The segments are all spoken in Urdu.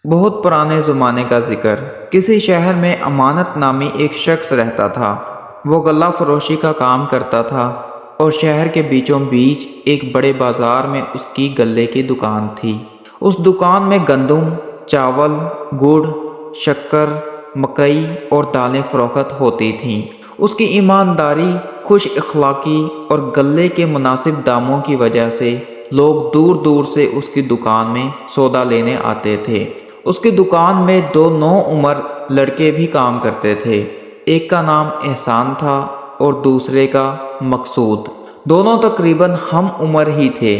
بہت پرانے زمانے کا ذکر۔ کسی شہر میں امانت نامی ایک شخص رہتا تھا۔ وہ غلہ فروشی کا کام کرتا تھا اور شہر کے بیچوں بیچ ایک بڑے بازار میں اس کی غلے کی دکان تھی۔ اس دکان میں گندم، چاول، گڑ، شکر، مکئی اور دالیں فروخت ہوتی تھیں۔ اس کی ایمانداری، خوش اخلاقی اور غلے کے مناسب داموں کی وجہ سے لوگ دور دور سے اس کی دکان میں سودا لینے آتے تھے۔ اس کی دکان میں دو نوعمر لڑکے بھی کام کرتے تھے۔ ایک کا نام احسان تھا اور دوسرے کا مقصود۔ دونوں تقریباً ہم عمر ہی تھے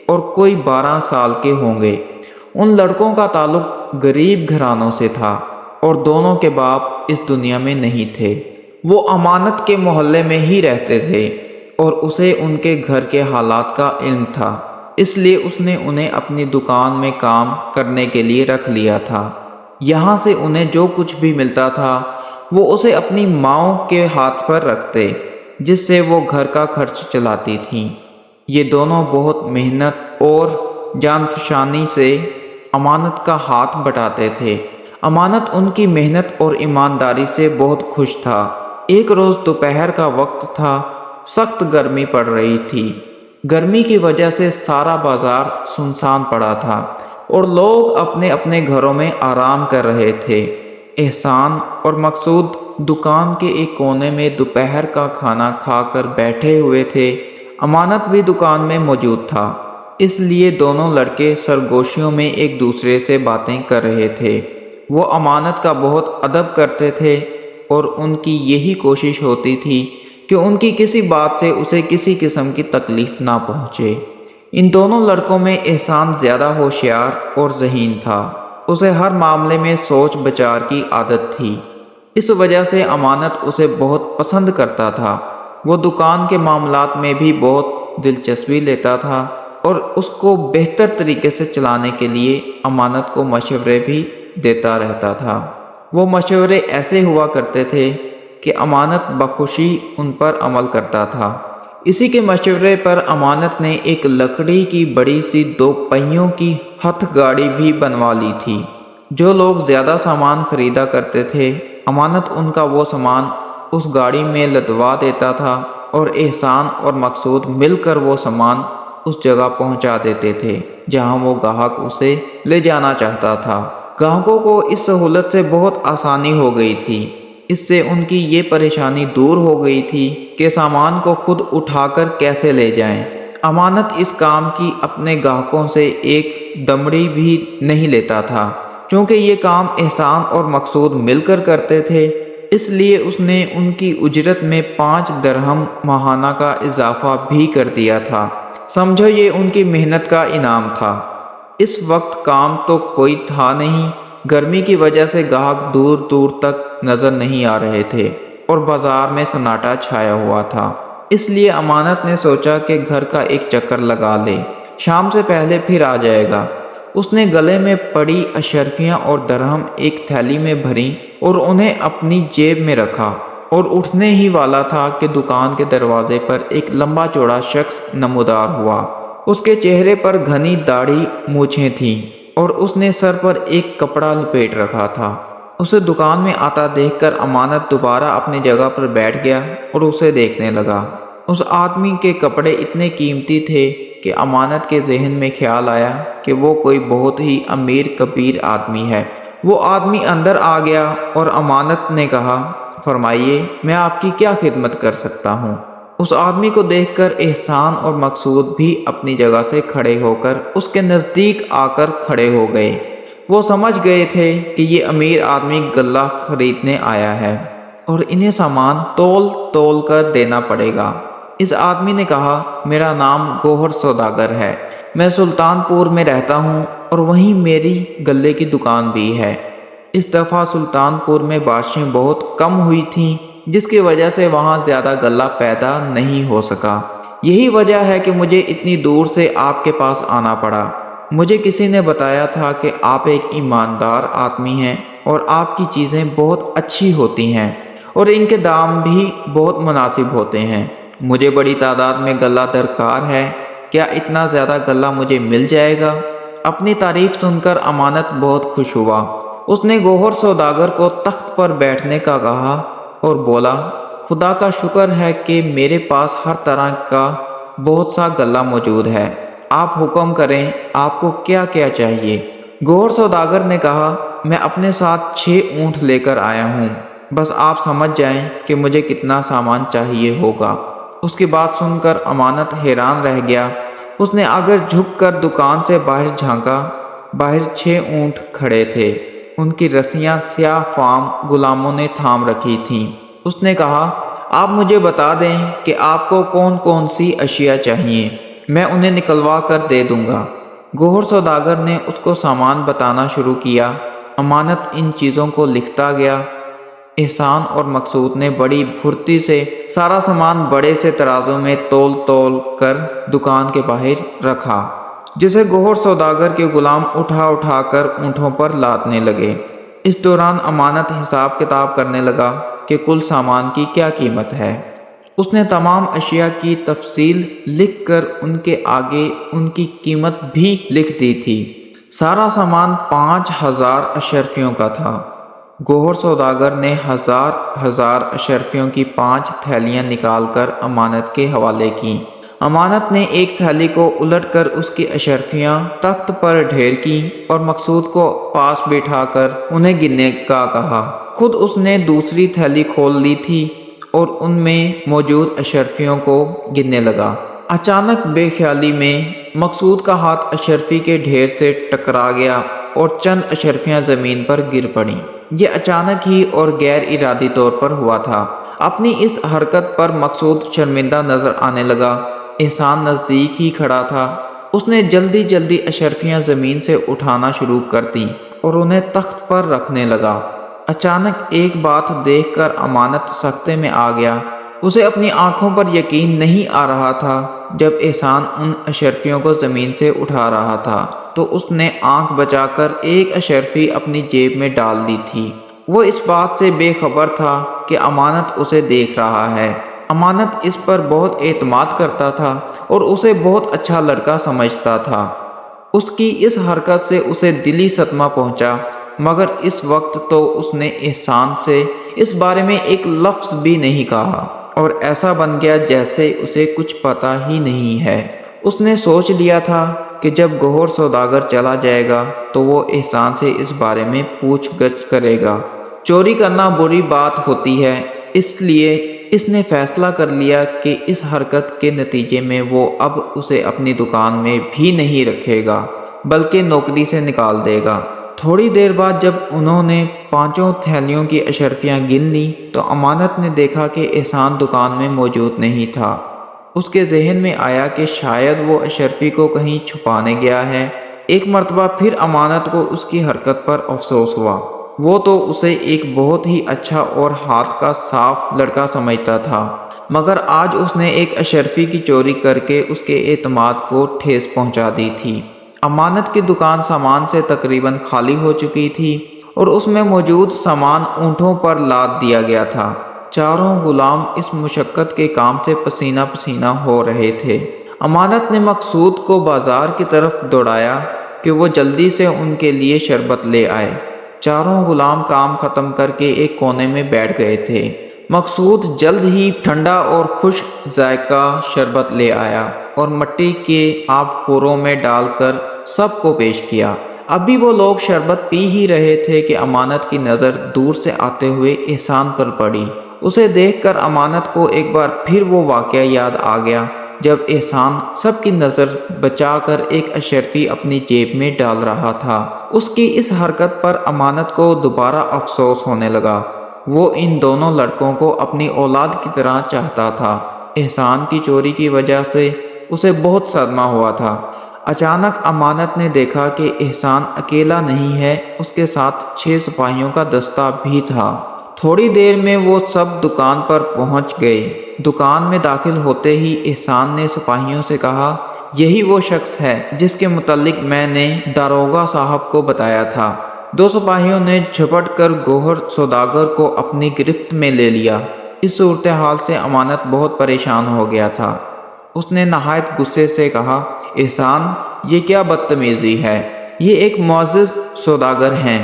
اور کوئی 12 سال کے ہوں گے۔ ان لڑکوں کا تعلق غریب گھرانوں سے تھا اور دونوں کے باپ اس دنیا میں نہیں تھے۔ وہ امانت کے محلے میں ہی رہتے تھے اور اسے ان کے گھر کے حالات کا علم تھا، اس لیے اس نے انہیں اپنی دکان میں کام کرنے کے لیے رکھ لیا تھا۔ یہاں سے انہیں جو کچھ بھی ملتا تھا وہ اسے اپنی ماؤں کے ہاتھ پر رکھتے، جس سے وہ گھر کا خرچ چلاتی تھیں۔ یہ دونوں بہت محنت اور جان فشانی سے امانت کا ہاتھ بٹاتے تھے۔ امانت ان کی محنت اور ایمانداری سے بہت خوش تھا۔ ایک روز دوپہر کا وقت تھا، سخت گرمی پڑ رہی تھی۔ گرمی کی وجہ سے سارا بازار سنسان پڑا تھا اور لوگ اپنے اپنے گھروں میں آرام کر رہے تھے۔ احسان اور مقصود دکان کے ایک کونے میں دوپہر کا کھانا کھا کر بیٹھے ہوئے تھے۔ امانت بھی دکان میں موجود تھا، اس لیے دونوں لڑکے سرگوشیوں میں ایک دوسرے سے باتیں کر رہے تھے۔ وہ امانت کا بہت ادب کرتے تھے اور ان کی یہی کوشش ہوتی تھی کہ ان کی کسی بات سے اسے کسی قسم کی تکلیف نہ پہنچے۔ ان دونوں لڑکوں میں احسان زیادہ ہوشیار اور ذہین تھا۔ اسے ہر معاملے میں سوچ بچار کی عادت تھی۔ اس وجہ سے امانت اسے بہت پسند کرتا تھا۔ وہ دکان کے معاملات میں بھی بہت دلچسپی لیتا تھا اور اس کو بہتر طریقے سے چلانے کے لیے امانت کو مشورے بھی دیتا رہتا تھا۔ وہ مشورے ایسے ہوا کرتے تھے کہ امانت بخوشی ان پر عمل کرتا تھا۔ اسی کے مشورے پر امانت نے ایک لکڑی کی بڑی سی 2 پہیوں کی ہتھ گاڑی بھی بنوا لی تھی۔ جو لوگ زیادہ سامان خریدا کرتے تھے، امانت ان کا وہ سامان اس گاڑی میں لدوا دیتا تھا اور احسان اور مقصود مل کر وہ سامان اس جگہ پہنچا دیتے تھے جہاں وہ گاہک اسے لے جانا چاہتا تھا۔ گاہکوں کو اس سہولت سے بہت آسانی ہو گئی تھی۔ اس سے ان کی یہ پریشانی دور ہو گئی تھی کہ سامان کو خود اٹھا کر کیسے لے جائیں۔ امانت اس کام کی اپنے گاہکوں سے ایک دمڑی بھی نہیں لیتا تھا۔ چونکہ یہ کام احسان اور مقصود مل کر کرتے تھے، اس لیے اس نے ان کی اجرت میں 5 درہم ماہانہ کا اضافہ بھی کر دیا تھا۔ سمجھو یہ ان کی محنت کا انعام تھا۔ اس وقت کام تو کوئی تھا نہیں۔ گرمی کی وجہ سے گاہک دور دور تک نظر نہیں آ رہے تھے اور بازار میں سناٹا چھایا ہوا تھا۔ اس لیے امانت نے سوچا کہ گھر کا ایک چکر لگا لے، شام سے پہلے پھر آ جائے گا۔ اس نے گلے میں پڑی اشرفیاں اور درہم ایک تھیلی میں بھریں اور انہیں اپنی جیب میں رکھا اور اٹھنے ہی والا تھا کہ دکان کے دروازے پر ایک لمبا چوڑا شخص نمودار ہوا۔ اس کے چہرے پر گھنی داڑھی مونچھیں تھیں اور اس نے سر پر ایک کپڑا لپیٹ رکھا تھا۔ اسے دکان میں آتا دیکھ کر امانت دوبارہ اپنی جگہ پر بیٹھ گیا اور اسے دیکھنے لگا۔ اس آدمی کے کپڑے اتنے قیمتی تھے کہ امانت کے ذہن میں خیال آیا کہ وہ کوئی بہت ہی امیر کبیر آدمی ہے۔ وہ آدمی اندر آ گیا اور امانت نے کہا، فرمائیے میں آپ کی کیا خدمت کر سکتا ہوں؟ اس آدمی کو دیکھ کر احسان اور مقصود بھی اپنی جگہ سے کھڑے ہو کر اس کے نزدیک آ کر کھڑے ہو گئے۔ وہ سمجھ گئے تھے کہ یہ امیر آدمی غلہ خریدنے آیا ہے اور انہیں سامان تول تول کر دینا پڑے گا۔ اس آدمی نے کہا، میرا نام گوہر سوداگر ہے، میں سلطان پور میں رہتا ہوں اور وہیں میری غلے کی دکان بھی ہے۔ اس دفعہ سلطان پور میں بارشیں بہت کم ہوئی تھیں، جس کی وجہ سے وہاں زیادہ غلہ پیدا نہیں ہو سکا۔ یہی وجہ ہے کہ مجھے اتنی دور سے آپ کے پاس آنا پڑا۔ مجھے کسی نے بتایا تھا کہ آپ ایک ایماندار آدمی ہیں اور آپ کی چیزیں بہت اچھی ہوتی ہیں اور ان کے دام بھی بہت مناسب ہوتے ہیں۔ مجھے بڑی تعداد میں غلہ درکار ہے، کیا اتنا زیادہ غلہ مجھے مل جائے گا؟ اپنی تعریف سن کر امانت بہت خوش ہوا۔ اس نے گوہر سوداگر کو تخت پر بیٹھنے کا کہا اور بولا، خدا کا شکر ہے کہ میرے پاس ہر طرح کا بہت سا غلہ موجود ہے، آپ حکم کریں آپ کو کیا کیا چاہیے۔ گوہر سوداگر نے کہا، میں اپنے ساتھ 6 اونٹ لے کر آیا ہوں، بس آپ سمجھ جائیں کہ مجھے کتنا سامان چاہیے ہوگا۔ اس کی بات سن کر امانت حیران رہ گیا۔ اس نے آگر جھک کر دکان سے باہر جھانکا۔ باہر 6 اونٹ کھڑے تھے، ان کی رسیاں سیاہ فام غلاموں نے تھام رکھی تھیں۔ اس نے کہا، آپ مجھے بتا دیں کہ آپ کو کون کون سی اشیاء چاہیے، میں انہیں نکلوا کر دے دوں گا۔ گوہر سوداگر نے اس کو سامان بتانا شروع کیا۔ امانت ان چیزوں کو لکھتا گیا۔ احسان اور مقصود نے بڑی پھرتی سے سارا سامان بڑے سے ترازو میں تول تول کر دکان کے باہر رکھا، جسے گوہر سوداگر کے غلام اٹھا اٹھا کر اونٹوں پر لادنے لگے۔ اس دوران امانت حساب کتاب کرنے لگا کہ کل سامان کی کیا قیمت ہے۔ اس نے تمام اشیاء کی تفصیل لکھ کر ان کے آگے ان کی قیمت بھی لکھ دی تھی۔ سارا سامان 5000 اشرفیوں کا تھا۔ گوہر سوداگر نے ہزار اشرفیوں کی 5 تھیلیاں نکال کر امانت کے حوالے کی۔ امانت نے ایک تھیلی کو الٹ کر اس کی اشرفیاں تخت پر ڈھیر کی اور مقصود کو پاس بٹھا کر انہیں گننے کا کہا۔ خود اس نے دوسری تھیلی کھول لی تھی اور ان میں موجود اشرفیوں کو گننے لگا۔ اچانک بے خیالی میں مقصود کا ہاتھ اشرفی کے ڈھیر سے ٹکرا گیا اور چند اشرفیاں زمین پر گر پڑیں۔ یہ اچانک ہی اور غیر ارادی طور پر ہوا تھا۔ اپنی اس حرکت پر مقصود شرمندہ نظر آنے لگا۔ احسان نزدیک ہی کھڑا تھا۔ اس نے جلدی جلدی اشرفیاں زمین سے اٹھانا شروع کر دیں اور انہیں تخت پر رکھنے لگا۔ اچانک ایک بات دیکھ کر امانت سکتے میں آ گیا۔ اسے اپنی آنکھوں پر یقین نہیں آ رہا تھا۔ جب احسان ان اشرفیوں کو زمین سے اٹھا رہا تھا تو اس نے آنکھ بچا کر ایک اشرفی اپنی جیب میں ڈال دی تھی۔ وہ اس بات سے بے خبر تھا کہ امانت اسے دیکھ رہا ہے۔ امانت اس پر بہت اعتماد کرتا تھا اور اسے بہت اچھا لڑکا سمجھتا تھا۔ اس کی اس حرکت سے اسے دلی صدمہ پہنچا، مگر اس وقت تو اس نے احسان سے اس بارے میں ایک لفظ بھی نہیں کہا اور ایسا بن گیا جیسے اسے کچھ پتہ ہی نہیں ہے۔ اس نے سوچ لیا تھا کہ جب گوہر سوداگر چلا جائے گا تو وہ احسان سے اس بارے میں پوچھ گچھ کرے گا۔ چوری کرنا بری بات ہوتی ہے، اس لیے اس نے فیصلہ کر لیا کہ اس حرکت کے نتیجے میں وہ اب اسے اپنی دکان میں بھی نہیں رکھے گا بلکہ نوکری سے نکال دے گا۔ تھوڑی دیر بعد جب انہوں نے 5 تھیلیوں کی اشرفیاں گن لی تو امانت نے دیکھا کہ احسان دکان میں موجود نہیں تھا۔ اس کے ذہن میں آیا کہ شاید وہ اشرفی کو کہیں چھپانے گیا ہے۔ ایک مرتبہ پھر امانت کو اس کی حرکت پر افسوس ہوا۔ وہ تو اسے ایک بہت ہی اچھا اور ہاتھ کا صاف لڑکا سمجھتا تھا، مگر آج اس نے ایک اشرفی کی چوری کر کے اس کے اعتماد کو ٹھیس پہنچا دی تھی۔ امانت کی دکان سامان سے تقریباً خالی ہو چکی تھی اور اس میں موجود سامان اونٹوں پر لاد دیا گیا تھا۔ چاروں غلام اس مشقت کے کام سے پسینہ پسینہ ہو رہے تھے۔ امانت نے مقصود کو بازار کی طرف دوڑایا کہ وہ جلدی سے ان کے لیے شربت لے آئے۔ چاروں غلام کام ختم کر کے ایک کونے میں بیٹھ گئے تھے۔ مقصود جلد ہی ٹھنڈا اور خشک ذائقہ شربت لے آیا اور مٹی کے آب خوروں میں ڈال کر سب کو پیش کیا۔ ابھی وہ لوگ شربت پی ہی رہے تھے کہ امانت کی نظر دور سے آتے ہوئے احسان پر پڑی۔ اسے دیکھ کر امانت کو ایک بار پھر وہ واقعہ یاد آ گیا جب احسان سب کی نظر بچا کر ایک اشرفی اپنی جیب میں ڈال رہا تھا۔ اس کی اس حرکت پر امانت کو دوبارہ افسوس ہونے لگا۔ وہ ان دونوں لڑکوں کو اپنی اولاد کی طرح چاہتا تھا۔ احسان کی چوری کی وجہ سے اسے بہت صدمہ ہوا تھا۔ اچانک امانت نے دیکھا کہ احسان اکیلا نہیں ہے، اس کے ساتھ 6 سپاہیوں کا دستہ بھی تھا۔ تھوڑی دیر میں وہ سب دکان پر پہنچ گئے۔ دکان میں داخل ہوتے ہی احسان نے سپاہیوں سے کہا، یہی وہ شخص ہے جس کے متعلق میں نے داروغہ صاحب کو بتایا تھا۔ 2 سپاہیوں نے جھپٹ کر گوہر سوداگر کو اپنی گرفت میں لے لیا۔ اس صورتحال سے امانت بہت پریشان ہو گیا تھا۔ اس نے نہایت غصے سے کہا، احسان، یہ کیا بدتمیزی ہے؟ یہ ایک معزز سوداگر ہیں،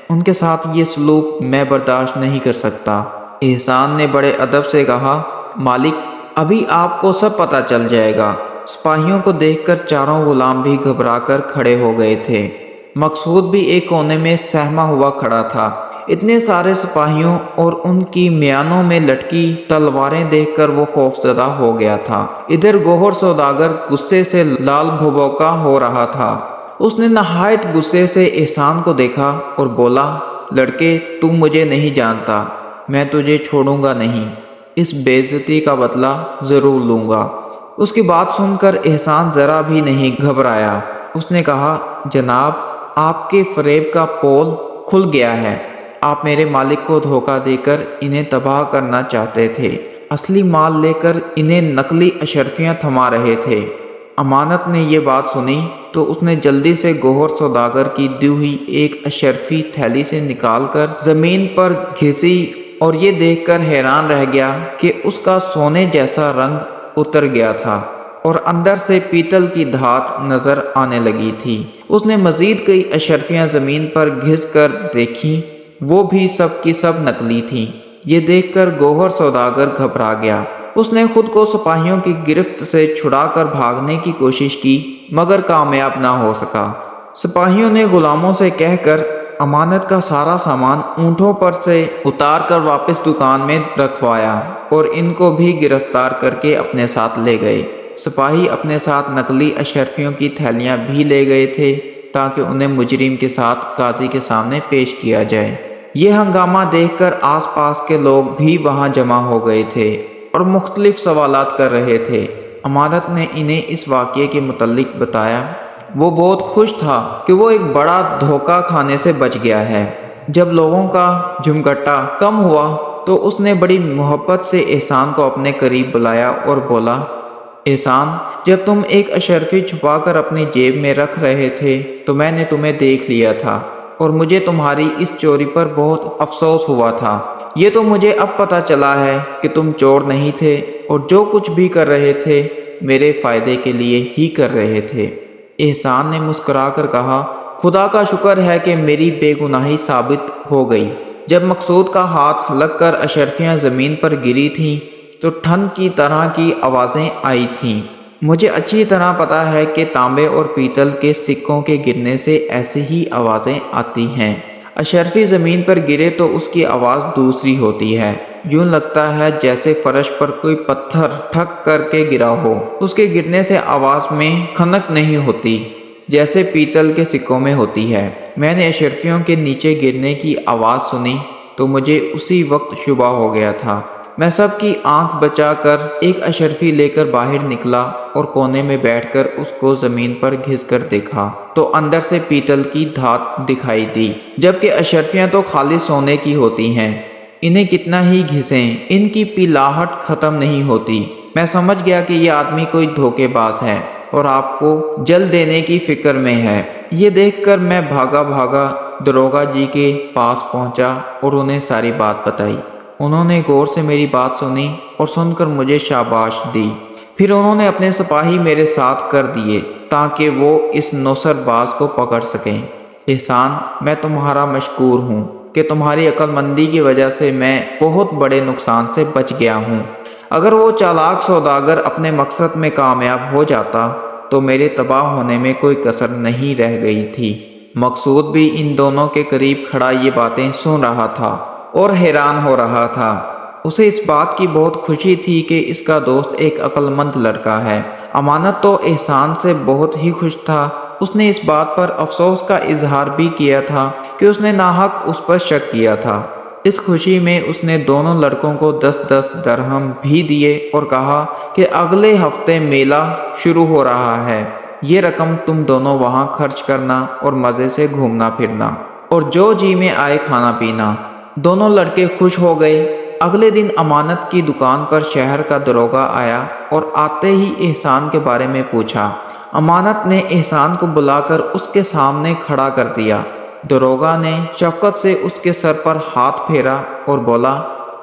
ان کے ساتھ یہ سلوک میں برداشت نہیں کر سکتا۔ احسان نے بڑے ادب سے کہا، مالک ابھی آپ کو سب پتہ چل جائے گا۔ سپاہیوں کو دیکھ کر چاروں غلام بھی گھبرا کر کھڑے ہو گئے تھے۔ مقصود بھی ایک کونے میں سہما ہوا کھڑا تھا۔ اتنے سارے سپاہیوں اور ان کی میانوں میں لٹکی تلواریں دیکھ کر وہ خوفزدہ ہو گیا تھا۔ ادھر گوہر سوداگر غصے سے لال بھبوکا ہو رہا تھا۔ اس نے نہایت غصے سے احسان کو دیکھا اور بولا، لڑکے تو مجھے نہیں جانتا، میں تجھے چھوڑوں گا نہیں، اس بے عزتی کا بدلہ ضرور لوں گا۔ اس کی بات سن کر احسان ذرا بھی نہیں گھبرایا۔ اس نے کہا، جناب آپ کے فریب کا پول کھل گیا ہے۔ آپ میرے مالک کو دھوکہ دے کر انہیں تباہ کرنا چاہتے تھے، اصلی مال لے کر انہیں نقلی اشرفیاں تھما رہے تھے۔ امانت نے یہ بات سنی تو اس نے جلدی سے گوہر سوداگر کی دی ہوئی ایک اشرفی تھیلی سے نکال کر زمین پر گھسی اور یہ دیکھ کر حیران رہ گیا کہ اس کا سونے جیسا رنگ اتر گیا تھا اور اندر سے پیتل کی دھات نظر آنے لگی تھی۔ اس نے مزید کئی اشرفیاں زمین پر گھس کر دیکھیں، وہ بھی سب کی سب نقلی تھیں۔ یہ دیکھ کر گوہر سوداگر گھبرا گیا۔ اس نے خود کو سپاہیوں کی گرفت سے چھڑا کر بھاگنے کی کوشش کی مگر کامیاب نہ ہو سکا۔ سپاہیوں نے غلاموں سے کہہ کر امانت کا سارا سامان اونٹوں پر سے اتار کر واپس دکان میں رکھوایا اور ان کو بھی گرفتار کر کے اپنے ساتھ لے گئے۔ سپاہی اپنے ساتھ نقلی اشرفیوں کی تھیلیاں بھی لے گئے تھے تاکہ انہیں مجرم کے ساتھ قاضی کے سامنے پیش کیا جائے۔ یہ ہنگامہ دیکھ کر آس پاس کے لوگ بھی وہاں جمع ہو گئے تھے اور مختلف سوالات کر رہے تھے۔ امانت نے انہیں اس واقعے کے متعلق بتایا۔ وہ بہت خوش تھا کہ وہ ایک بڑا دھوکہ کھانے سے بچ گیا ہے۔ جب لوگوں کا جمگٹا کم ہوا تو اس نے بڑی محبت سے احسان کو اپنے قریب بلایا اور بولا، احسان جب تم ایک اشرفی چھپا کر اپنی جیب میں رکھ رہے تھے تو میں نے تمہیں دیکھ لیا تھا اور مجھے تمہاری اس چوری پر بہت افسوس ہوا تھا۔ یہ تو مجھے اب پتہ چلا ہے کہ تم چور نہیں تھے اور جو کچھ بھی کر رہے تھے میرے فائدے کے لیے ہی کر رہے تھے۔ احسان نے مسکرا کر کہا، خدا کا شکر ہے کہ میری بے گناہی ثابت ہو گئی۔ جب مقصود کا ہاتھ لگ کر اشرفیاں زمین پر گری تھیں تو ٹھن کی طرح کی آوازیں آئی تھیں۔ مجھے اچھی طرح پتہ ہے کہ تانبے اور پیتل کے سکوں کے گرنے سے ایسی ہی آوازیں آتی ہیں۔ اشرفی زمین پر گرے تو اس کی آواز دوسری ہوتی ہے، یوں لگتا ہے جیسے فرش پر کوئی پتھر ٹھک کر کے گرا ہو۔ اس کے گرنے سے آواز میں کھنک نہیں ہوتی جیسے پیتل کے سکوں میں ہوتی ہے۔ میں نے اشرفیوں کے نیچے گرنے کی آواز سنی تو مجھے اسی وقت شبہ ہو گیا تھا۔ میں سب کی آنکھ بچا کر ایک اشرفی لے کر باہر نکلا اور کونے میں بیٹھ کر اس کو زمین پر گھس کر دیکھا تو اندر سے پیتل کی دھات دکھائی دی، جبکہ اشرفیاں تو خالی سونے کی ہوتی ہیں۔ انہیں کتنا ہی گھسیں ان کی پیلاہٹ ختم نہیں ہوتی۔ میں سمجھ گیا کہ یہ آدمی کوئی دھوکے باز ہے اور آپ کو جل دینے کی فکر میں ہے۔ یہ دیکھ کر میں بھاگا بھاگا داروغہ جی کے پاس پہنچا اور انہیں ساری بات بتائی۔ انہوں نے غور سے میری بات سنی اور سن کر مجھے شاباش دی۔ پھر انہوں نے اپنے سپاہی میرے ساتھ کر دیے تاکہ وہ اس نوسر باز کو پکڑ سکیں۔ احسان میں تمہارا مشکور ہوں کہ تمہاری عقل مندی کی وجہ سے میں بہت بڑے نقصان سے بچ گیا ہوں۔ اگر وہ چالاک سوداگر اپنے مقصد میں کامیاب ہو جاتا تو میرے تباہ ہونے میں کوئی کسر نہیں رہ گئی تھی۔ مقصود بھی ان دونوں کے قریب کھڑا یہ باتیں سن رہا تھا اور حیران ہو رہا تھا۔ اسے اس بات کی بہت خوشی تھی کہ اس کا دوست ایک عقل مند لڑکا ہے۔ امانت تو احسان سے بہت ہی خوش تھا۔ اس نے اس بات پر افسوس کا اظہار بھی کیا تھا کہ اس نے ناحق اس پر شک کیا تھا۔ اس خوشی میں اس نے دونوں لڑکوں کو 10 درہم بھی دیے اور کہا کہ اگلے ہفتے میلہ شروع ہو رہا ہے، یہ رقم تم دونوں وہاں خرچ کرنا اور مزے سے گھومنا پھرنا اور جو جی میں آئے کھانا پینا۔ دونوں لڑکے خوش ہو گئے۔ اگلے دن امانت کی دکان پر شہر کا داروغہ آیا اور آتے ہی احسان کے بارے میں پوچھا۔ امانت نے احسان کو بلا کر اس کے سامنے کھڑا کر دیا۔ داروغہ نے شفقت سے اس کے سر پر ہاتھ پھیرا اور بولا،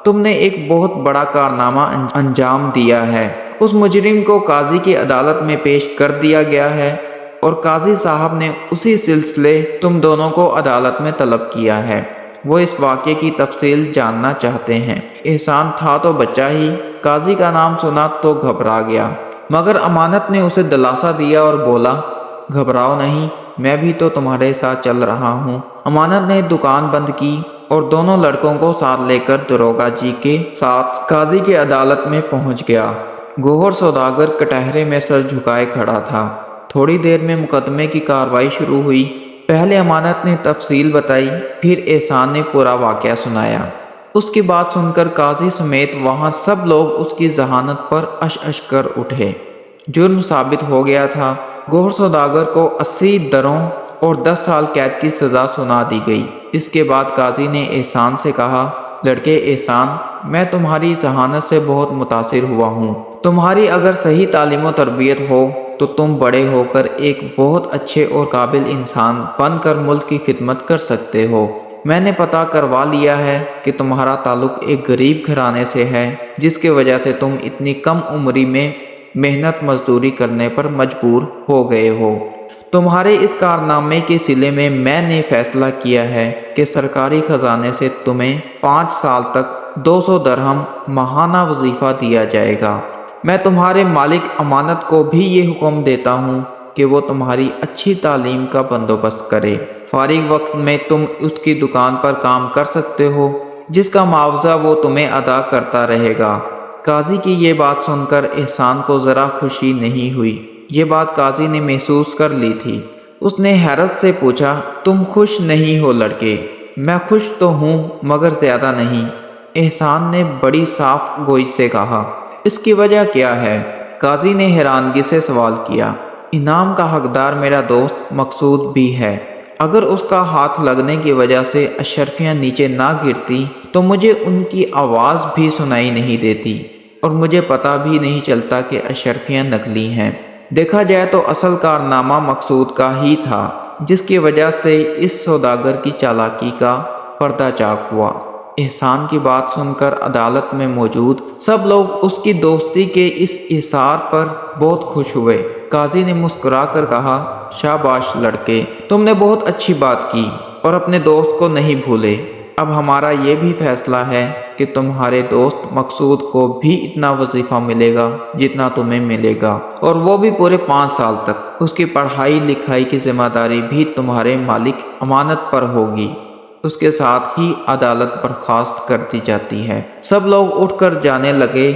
تم نے ایک بہت بڑا کارنامہ انجام دیا ہے۔ اس مجرم کو قاضی کی عدالت میں پیش کر دیا گیا ہے اور قاضی صاحب نے اسی سلسلے تم دونوں کو عدالت میں طلب کیا ہے۔ وہ اس واقعے کی تفصیل جاننا چاہتے ہیں۔ احسان تھا تو بچہ ہی، قاضی کا نام سنا تو گھبرا گیا، مگر امانت نے اسے دلاسا دیا اور بولا، گھبراؤ نہیں، میں بھی تو تمہارے ساتھ چل رہا ہوں۔ امانت نے دکان بند کی اور دونوں لڑکوں کو ساتھ لے کر داروغہ جی کے ساتھ قاضی کی عدالت میں پہنچ گیا۔ گوہر سوداگر کٹہرے میں سر جھکائے کھڑا تھا۔ تھوڑی دیر میں مقدمے کی کارروائی شروع ہوئی۔ پہلے امانت نے تفصیل بتائی، پھر احسان نے پورا واقعہ سنایا۔ اس کی بات سن کر قاضی سمیت وہاں سب لوگ اس کی ذہانت پر اش اش کر اٹھے۔ جرم ثابت ہو گیا تھا۔ گوہر سوداگر کو 80 دروں اور 10 سال قید کی سزا سنا دی گئی۔ اس کے بعد قاضی نے احسان سے کہا، لڑکے احسان، میں تمہاری ذہانت سے بہت متاثر ہوا ہوں۔ تمہاری اگر صحیح تعلیم و تربیت ہو تو تم بڑے ہو کر ایک بہت اچھے اور قابل انسان بن کر ملک کی خدمت کر سکتے ہو۔ میں نے پتہ کروا لیا ہے کہ تمہارا تعلق ایک غریب گھرانے سے ہے، جس کی وجہ سے تم اتنی کم عمری میں محنت مزدوری کرنے پر مجبور ہو گئے ہو۔ تمہارے اس کارنامے کے صلے میں نے فیصلہ کیا ہے کہ سرکاری خزانے سے تمہیں 5 سال تک 200 درہم ماہانہ وظیفہ دیا جائے گا۔ میں تمہارے مالک امانت کو بھی یہ حکم دیتا ہوں کہ وہ تمہاری اچھی تعلیم کا بندوبست کرے۔ فارغ وقت میں تم اس کی دکان پر کام کر سکتے ہو، جس کا معاوضہ وہ تمہیں ادا کرتا رہے گا۔ قاضی کی یہ بات سن کر احسان کو ذرا خوشی نہیں ہوئی۔ یہ بات قاضی نے محسوس کر لی تھی۔ اس نے حیرت سے پوچھا، تم خوش نہیں ہو لڑکے؟ میں خوش تو ہوں مگر زیادہ نہیں، احسان نے بڑی صاف گوئی سے کہا۔ اس کی وجہ کیا ہے؟ قاضی نے حیرانگی سے سوال کیا۔ انعام کا حقدار میرا دوست مقصود بھی ہے۔ اگر اس کا ہاتھ لگنے کی وجہ سے اشرفیاں نیچے نہ گرتی تو مجھے ان کی آواز بھی سنائی نہیں دیتی، اور مجھے پتہ بھی نہیں چلتا کہ اشرفیاں نقلی ہیں۔ دیکھا جائے تو اصل کارنامہ مقصود کا ہی تھا، جس کی وجہ سے اس سوداگر کی چالاکی کا پردہ چاک ہوا۔ احسان کی بات سن کر عدالت میں موجود سب لوگ اس کی دوستی کے اس اظہار پر بہت خوش ہوئے۔ قاضی نے مسکرا کر کہا، شاباش لڑکے، تم نے بہت اچھی بات کی اور اپنے دوست کو نہیں بھولے۔ اب ہمارا یہ بھی فیصلہ ہے کہ تمہارے دوست مقصود کو بھی اتنا وظیفہ ملے گا جتنا تمہیں ملے گا، اور وہ بھی پورے 5 سال تک۔ اس کی پڑھائی لکھائی کی ذمہ داری بھی تمہارے مالک امانت پر ہوگی۔ اس کے ساتھ ہی عدالت برخاست کر دی جاتی ہے۔ سب لوگ اٹھ کر جانے لگے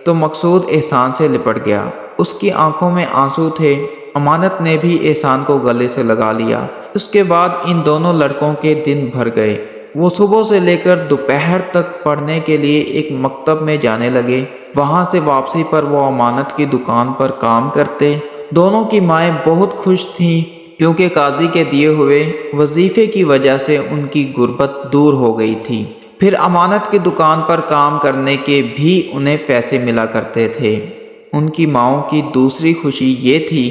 تو مقصود احسان سے لپٹ گیا۔ اس کی آنکھوں میں آنسو تھے۔ امانت نے بھی احسان کو گلے سے لگا لیا۔ اس کے بعد ان دونوں لڑکوں کے دن بھر گئے۔ وہ صبح سے لے کر دوپہر تک پڑھنے کے لیے ایک مکتب میں جانے لگے۔ وہاں سے واپسی پر وہ امانت کی دکان پر کام کرتے۔ دونوں کی مائیں بہت خوش تھیں، کیونکہ قاضی کے دیے ہوئے وظیفے کی وجہ سے ان کی غربت دور ہو گئی تھی۔ پھر امانت کی دکان پر کام کرنے کے بھی انہیں پیسے ملا کرتے تھے۔ ان کی ماؤں کی دوسری خوشی یہ تھی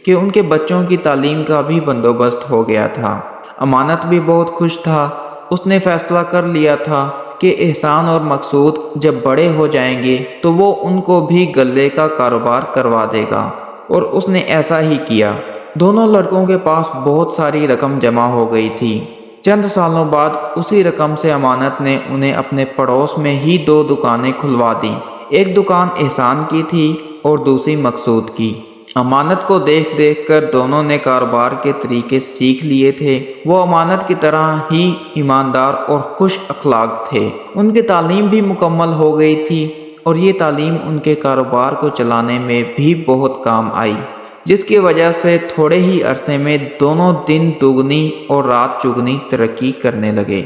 کہ ان کے بچوں کی تعلیم کا بھی بندوبست ہو گیا تھا۔ امانت بھی بہت خوش تھا۔ اس نے فیصلہ کر لیا تھا کہ احسان اور مقصود جب بڑے ہو جائیں گے تو وہ ان کو بھی غلے کا کاروبار کروا دے گا، اور اس نے ایسا ہی کیا۔ دونوں لڑکوں کے پاس بہت ساری رقم جمع ہو گئی تھی۔ چند سالوں بعد اسی رقم سے امانت نے انہیں اپنے پڑوس میں ہی 2 دکانیں کھلوا دیں۔ ایک دکان احسان کی تھی اور دوسری مقصود کی۔ امانت کو دیکھ دیکھ کر دونوں نے کاروبار کے طریقے سیکھ لیے تھے۔ وہ امانت کی طرح ہی ایماندار اور خوش اخلاق تھے۔ ان کی تعلیم بھی مکمل ہو گئی تھی، اور یہ تعلیم ان کے کاروبار کو چلانے میں بھی بہت کام آئی، جس کی وجہ سے تھوڑے ہی عرصے میں دونوں دن دگنی اور رات چگنی ترقی کرنے لگے۔